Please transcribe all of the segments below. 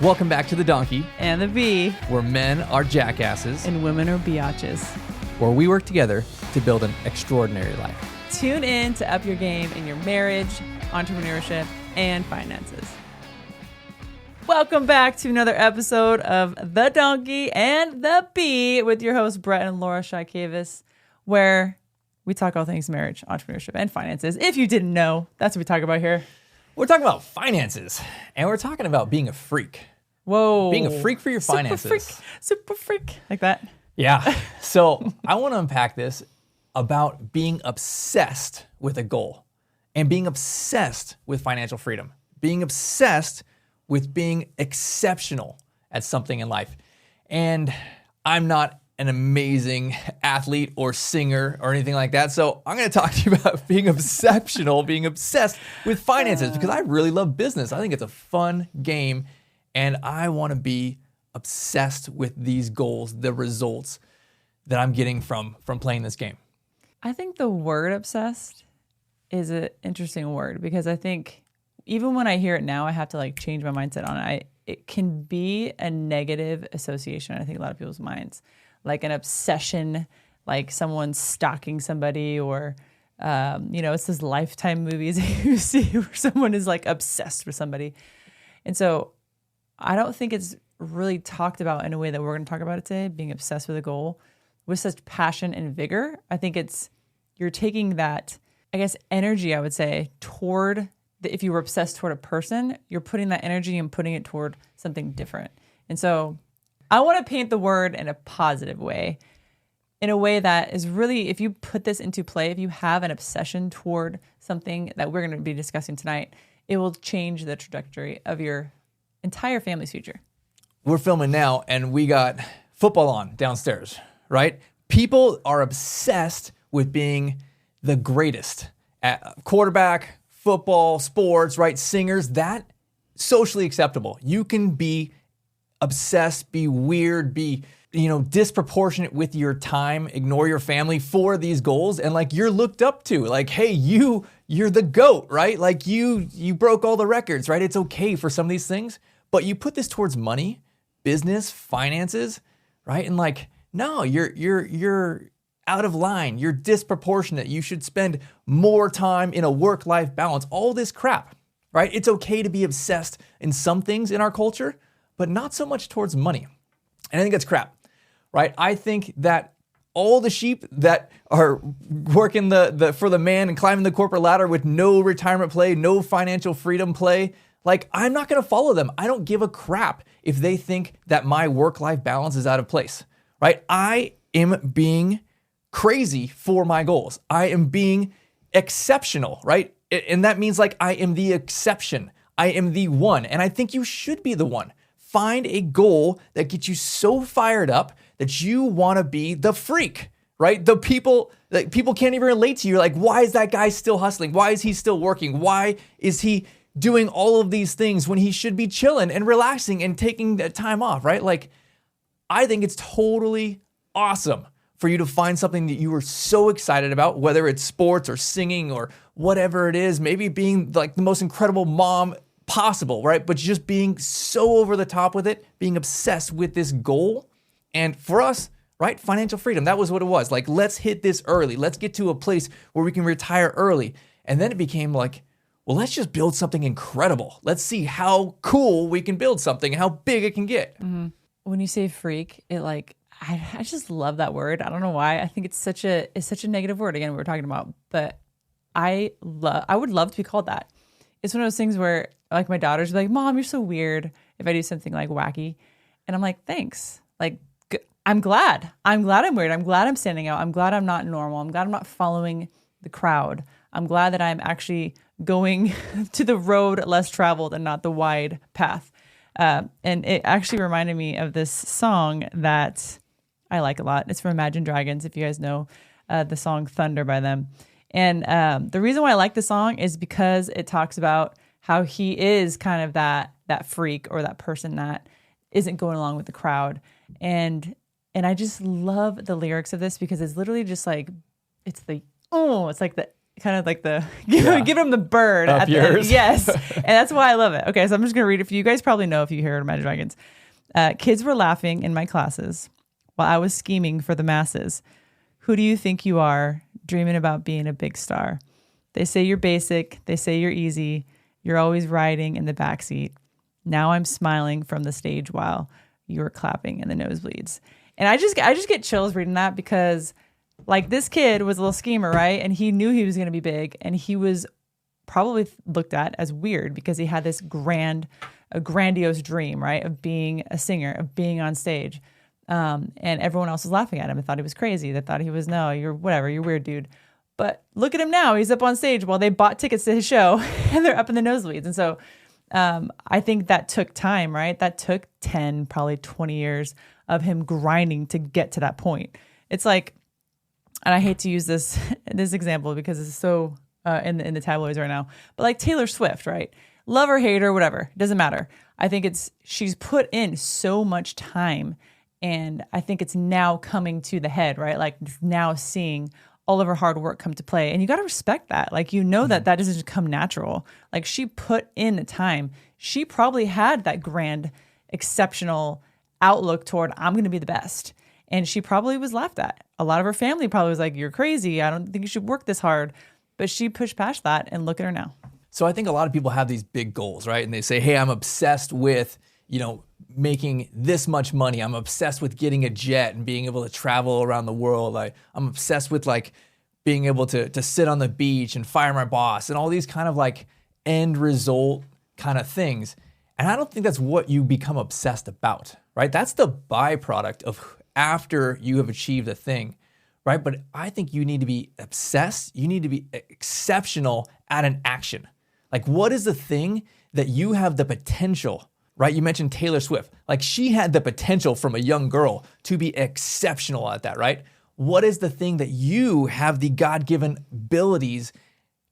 Welcome back to The Donkey, And the bee. where men are jackasses, And women are biatches. where we work together to build an extraordinary life. Tune in to up your game in your marriage, entrepreneurship, and finances. Welcome back to another episode of The Donkey and the Bee with your hosts, Brett and Laura Shaikavis, where we talk all things marriage, entrepreneurship, and finances. If you didn't know, that's what we talk about here. We're talking about finances, and we're talking about being a freak. Whoa. Being a freak for your finances. Super freak. Like that. Yeah. So I want to unpack this about being obsessed with a goal and being obsessed with financial freedom, being obsessed with being exceptional at something in life. And I'm not an amazing athlete or singer or anything like that. So I'm going to talk to you about being exceptional, being obsessed with finances, because I really love business. I think it's a fun game, and I want to be obsessed with these goals, the results that I'm getting from playing this game. I think the word obsessed is an interesting word, because I think even when I hear it now, I have to change my mindset on it. It can be a negative association, I think, a lot of people's minds, like an obsession, like someone stalking somebody, or it's those Lifetime movies you see where someone is obsessed with somebody. And so I don't think it's really talked about in a way that we're going to talk about it today, being obsessed with a goal with such passion and vigor. I think you're taking that, energy, I would say, toward if you were obsessed toward a person, you're putting that energy and putting it toward something different. And so I want to paint the word in a positive way, in a way that is really, if you put this into play, if you have an obsession toward something that we're going to be discussing tonight, it will change the trajectory of your entire family's future. We're filming now, and we got football on downstairs, right? People are obsessed with being the greatest at quarterback, football, sports, right? Singers, that socially acceptable. You can be obsessed, be weird, be, disproportionate with your time, ignore your family for these goals, and you're looked up to. Hey, you're the GOAT, right? You broke all the records, right? It's okay for some of these things, but you put this towards money, business, finances, right? And no, you're out of line. You're disproportionate. You should spend more time in a work-life balance. All this crap, right? It's okay to be obsessed in some things in our culture, but not so much towards money. And I think that's crap, right? I think that all the sheep that are working for the man and climbing the corporate ladder with no retirement play, no financial freedom play, I'm not going to follow them. I don't give a crap if they think that my work-life balance is out of place, right? I am being crazy for my goals. I am being exceptional, right? And that means I am the exception. I am the one. And I think you should be the one. Find a goal that gets you so fired up that you want to be the freak, right? The people can't even relate to you. Why is that guy still hustling? Why is he still working? Why is he doing all of these things when he should be chilling and relaxing and taking that time off, right? I think it's totally awesome for you to find something that you were so excited about, whether it's sports or singing or whatever it is, maybe being the most incredible mom possible, right? But just being so over the top with it, being obsessed with this goal. And for us, right, financial freedom, that was what it was. Let's hit this early. Let's get to a place where we can retire early. And then it became well, let's just build something incredible. Let's see how cool we can build something, how big it can get. Mm-hmm. When you say freak, it I just love that word. I don't know why. I think it's such a negative word. Again, we were talking about, but I would love to be called that. It's one of those things where my daughters are like, "Mom, you're so weird," if I do something wacky. And I'm like, thanks. I'm glad. I'm weird. I'm glad I'm standing out. I'm glad I'm not normal. I'm glad I'm not following the crowd. I'm glad that I'm actually going to the road less traveled and not the wide path. And it actually reminded me of this song that I like a lot. It's from Imagine Dragons, if you guys know the song Thunder by them. And the reason why I like the song is because it talks about how he is kind of that freak, or that person that isn't going along with the crowd. And I just love the lyrics of this, because it's literally just it's the kind of like the give him the bird Up at yours. the end. Yes, and that's why I love it. Okay, so I'm just gonna read it for you. You guys probably know if you hear Imagine Dragons. Kids were laughing in my classes while I was scheming for the masses. Who do you think you are, dreaming about being a big star? They say you're basic. They say you're easy. You're always riding in the backseat. Now I'm smiling from the stage while you're clapping in the nosebleeds. And I just get chills reading that because like this kid was a little schemer, right? And he knew he was going to be big, and he was probably looked at as weird because he had this grandiose dream, right? Of being a singer, of being on stage. And everyone else was laughing at him and thought he was crazy. They thought he was, no, you're whatever, you're weird, dude. But look at him now. He's up on stage while they bought tickets to his show and they're up in the nosebleeds. And so I think that took time, right? That took 10, probably 20 years of him grinding to get to that point. It's like, and I hate to use this example because it's so in the tabloids right now, but like Taylor Swift, right? Love her, hate her, whatever. Doesn't matter. I think she's put in so much time, and I think it's now coming to the head, right? Like now seeing all of her hard work come to play. And you got to respect that. Like, that doesn't just come natural. Like she put in the time. She probably had that grand, exceptional outlook toward, I'm going to be the best. And she probably was laughed at. A lot of her family probably was like, you're crazy. I don't think you should work this hard. But she pushed past that, and look at her now. So I think a lot of people have these big goals, right? And they say, hey, I'm obsessed with, making this much money. I'm obsessed with getting a jet and being able to travel around the world. I'm obsessed with like being able to sit on the beach and fire my boss and all these kind of like end result kind of things. And I don't think that's what you become obsessed about, right? That's the byproduct of after you have achieved a thing, right? But I think you need to be obsessed. You need to be exceptional at an action. Like, what is the thing that you have the potential, right? You mentioned Taylor Swift. Like, she had the potential from a young girl to be exceptional at that, right? What is the thing that you have the God-given abilities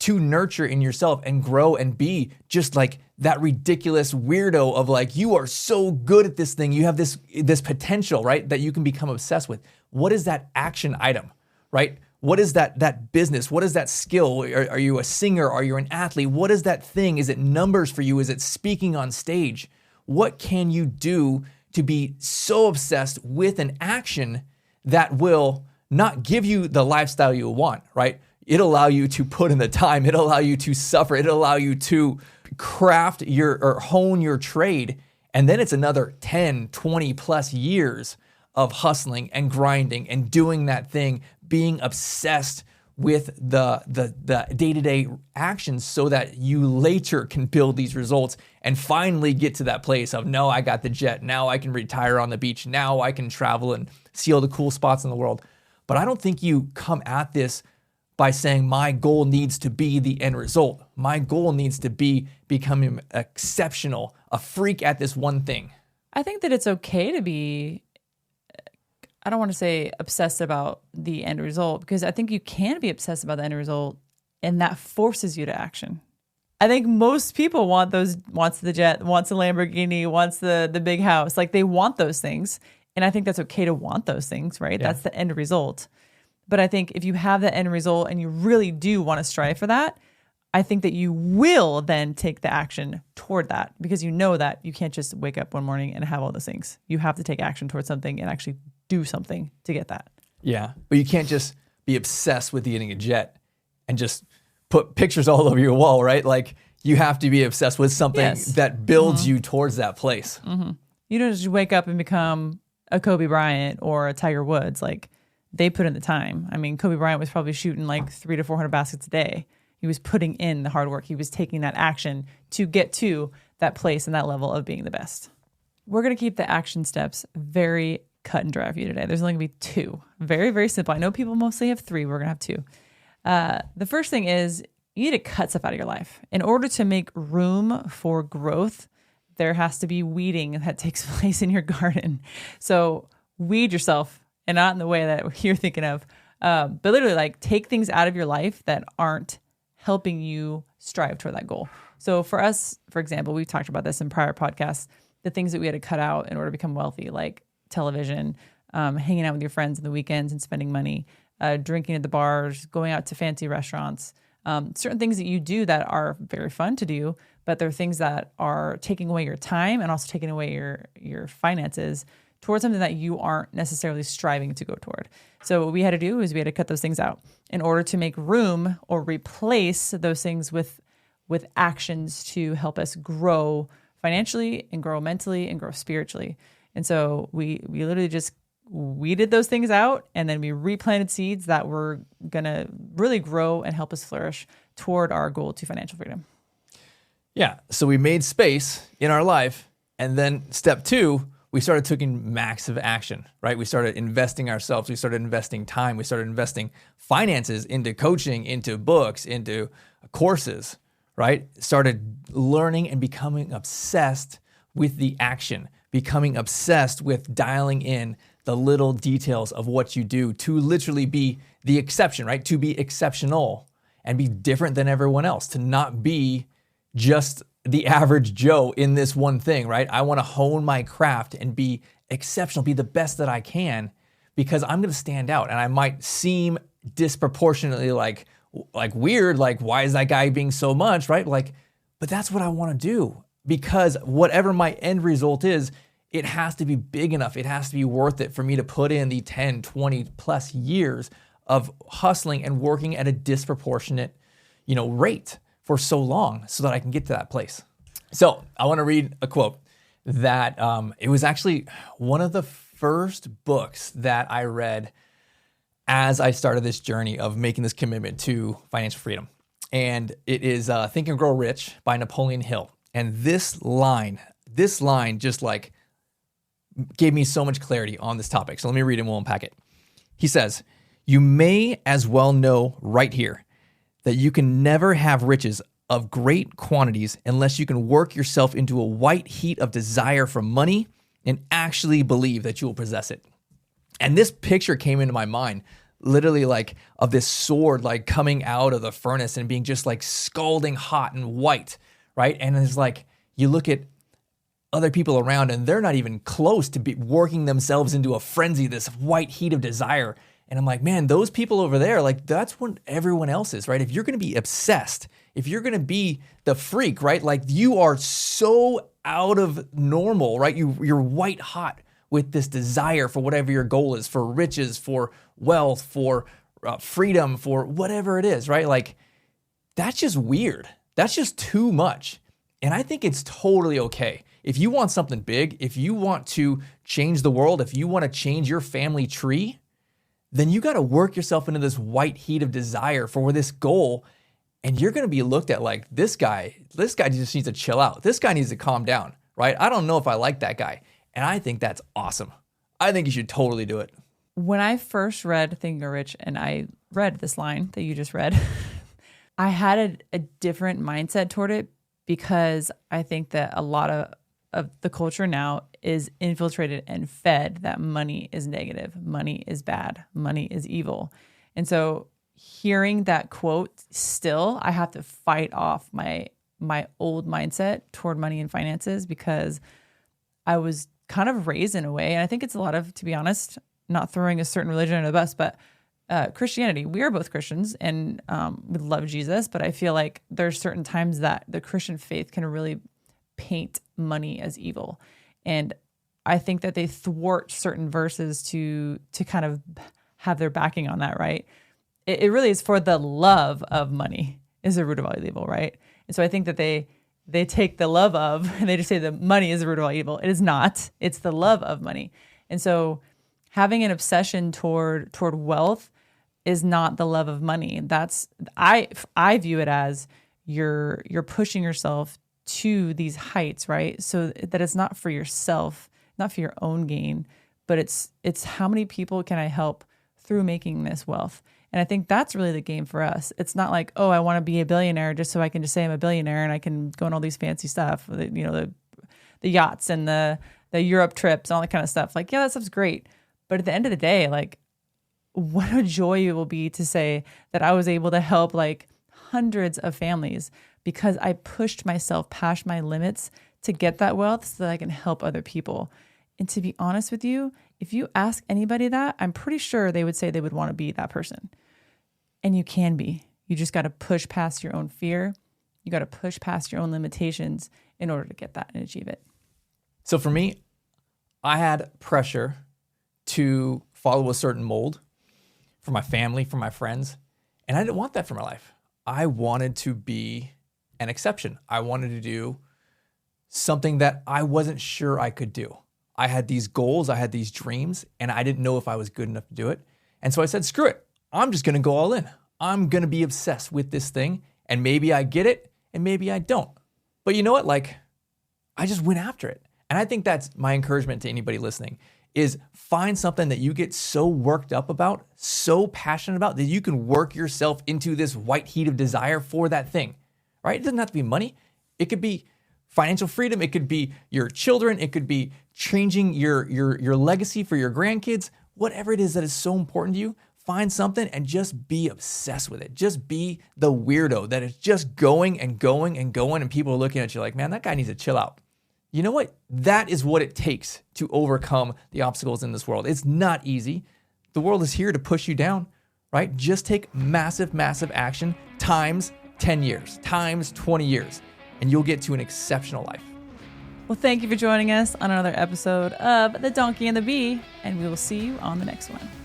to nurture in yourself and grow and be just like that ridiculous weirdo of like, you are so good at this thing. You have this potential, right? That you can become obsessed with. What is that action item, right? What is that business? What is that skill? Are you a singer? Are you an athlete? What is that thing? Is it numbers for you? Is it speaking on stage? What can you do to be so obsessed with an action that will not give you the lifestyle you want, right? It'll allow you to put in the time. It'll allow you to suffer. It'll allow you to craft or hone your trade. And then it's another 10, 20 plus years of hustling and grinding and doing that thing, being obsessed with the day-to-day actions so that you later can build these results and finally get to that place of, no, I got the jet. Now I can retire on the beach. Now I can travel and see all the cool spots in the world. But I don't think you come at this by saying my goal needs to be the end result. My goal needs to be becoming exceptional, a freak at this one thing. I think that it's okay to be, I don't want to say obsessed about the end result, because I think you can be obsessed about the end result and that forces you to action. I think most people wants the jet, wants the Lamborghini, wants the big house. Like they want those things. And I think that's okay to want those things, right? Yeah. That's the end result. But I think if you have the end result and you really do want to strive for that, I think that you will then take the action toward that, because you know that you can't just wake up one morning and have all those things. You have to take action towards something and actually do something to get that. Yeah, but you can't just be obsessed with getting a jet and just put pictures all over your wall, right? Like you have to be obsessed with something that builds you towards that place. Mm-hmm. You don't just wake up and become a Kobe Bryant or a Tiger Woods. Like they put in the time. I mean, Kobe Bryant was probably shooting like 300 to 400 baskets a day. He was putting in the hard work. He was taking that action to get to that place and that level of being the best. We're going to keep the action steps very cut and dry for you today. There's only going to be 2. Very, very simple. I know people mostly have 3. We're going to have 2. The first thing is you need to cut stuff out of your life. In order to make room for growth, there has to be weeding that takes place in your garden. So weed yourself, and not in the way that you're thinking of, but literally like take things out of your life that aren't helping you strive toward that goal. So for us, for example, we've talked about this in prior podcasts, the things that we had to cut out in order to become wealthy, like television, hanging out with your friends on the weekends and spending money, drinking at the bars, going out to fancy restaurants, certain things that you do that are very fun to do, but they're things that are taking away your time and also taking away your finances towards something that you aren't necessarily striving to go toward. So what we had to do is we had to cut those things out in order to make room or replace those things with actions to help us grow financially and grow mentally and grow spiritually. And so we literally just weeded those things out, and then we replanted seeds that were going to really grow and help us flourish toward our goal to financial freedom. Yeah. So we made space in our life. And then step 2, we started taking massive action, right? We started investing ourselves. We started investing time. We started investing finances into coaching, into books, into courses, right? Started learning and becoming obsessed with the action, becoming obsessed with dialing in the little details of what you do to literally be the exception, right? To be exceptional and be different than everyone else, to not be just the average Joe in this one thing, right? I want to hone my craft and be exceptional, be the best that I can, because I'm going to stand out, and I might seem disproportionately like weird, like why is that guy being so much, right? Like, but that's what I want to do, because whatever my end result is, it has to be big enough. It has to be worth it for me to put in the 10, 20 plus years of hustling and working at a disproportionate, rate for so long so that I can get to that place. So I want to read a quote that it was actually one of the first books that I read as I started this journey of making this commitment to financial freedom. And it is Think and Grow Rich by Napoleon Hill. And this line just like gave me so much clarity on this topic. So let me read it and we'll unpack it. He says, "You may as well know right here that you can never have riches of great quantities unless you can work yourself into a white heat of desire for money and actually believe that you will possess it." And this picture came into my mind, literally like of this sword like coming out of the furnace and being just like scalding hot and white, right? And it's like, you look at other people around and they're not even close to be working themselves into a frenzy, this white heat of desire. And I'm like, man, those people over there, like that's what everyone else is, right? If you're going to be obsessed, if you're going to be the freak, right? Like you are so out of normal, right? You're white hot with this desire for whatever your goal is, for riches, for wealth, for freedom, for whatever it is, right? Like that's just weird. That's just too much. And I think it's totally okay. If you want something big, if you want to change the world, if you want to change your family tree, then you got to work yourself into this white heat of desire for this goal. And you're going to be looked at like, this guy just needs to chill out. This guy needs to calm down, right? I don't know if I like that guy. And I think that's awesome. I think you should totally do it. When I first read Think and Grow Rich and I read this line that you just read, I had a different mindset toward it, because I think that a lot of the culture now is infiltrated and fed that money is negative, money is bad, money is evil. And so hearing that quote, still, I have to fight off my old mindset toward money and finances, because I was kind of raised in a way. And I think it's a lot of, to be honest, not throwing a certain religion under the bus, but Christianity. We are both Christians and we love Jesus, but I feel like there's certain times that the Christian faith can really paint money as evil. And I think that they thwart certain verses to kind of have their backing on that, right? It really is for the love of money is the root of all evil, right? And so I think that they take the love of, and they just say the money is the root of all evil. It is not. It's the love of money. And so having an obsession toward wealth is not the love of money. That's I view it as you're pushing yourself to these heights, right? So that it's not for yourself, not for your own gain, but it's how many people can I help through making this wealth? And I think that's really the game for us. It's not like, oh, I want to be a billionaire just so I can just say I'm a billionaire and I can go on all these fancy stuff, the yachts and the Europe trips and all that kind of stuff. Like, yeah, that stuff's great. But at the end of the day, like, what a joy it will be to say that I was able to help like hundreds of families because I pushed myself past my limits to get that wealth so that I can help other people. And to be honest with you, if you ask anybody that, I'm pretty sure they would say they would want to be that person. And you can be. You just got to push past your own fear. You got to push past your own limitations in order to get that and achieve it. So for me, I had pressure to follow a certain mold for my family, for my friends, and I didn't want that for my life. I wanted to be an exception. I wanted to do something that I wasn't sure I could do. I had these goals, I had these dreams, and I didn't know if I was good enough to do it. And so I said, screw it. I'm just going to go all in. I'm going to be obsessed with this thing, and maybe I get it, and maybe I don't. But you know what? Like, I just went after it. And I think that's my encouragement to anybody listening is find something that you get so worked up about, so passionate about that you can work yourself into this white heat of desire for that thing, right? It doesn't have to be money. It could be financial freedom. It could be your children. It could be changing your legacy for your grandkids. Whatever it is that is so important to you, find something and just be obsessed with it. Just be the weirdo that is just going and going and going, and people are looking at you like, man, that guy needs to chill out. You know what? That is what it takes to overcome the obstacles in this world. It's not easy. The world is here to push you down, right? Just take massive, massive action times 10 years, times 20 years, and you'll get to an exceptional life. Well, thank you for joining us on another episode of The Donkey and the Bee, and we will see you on the next one.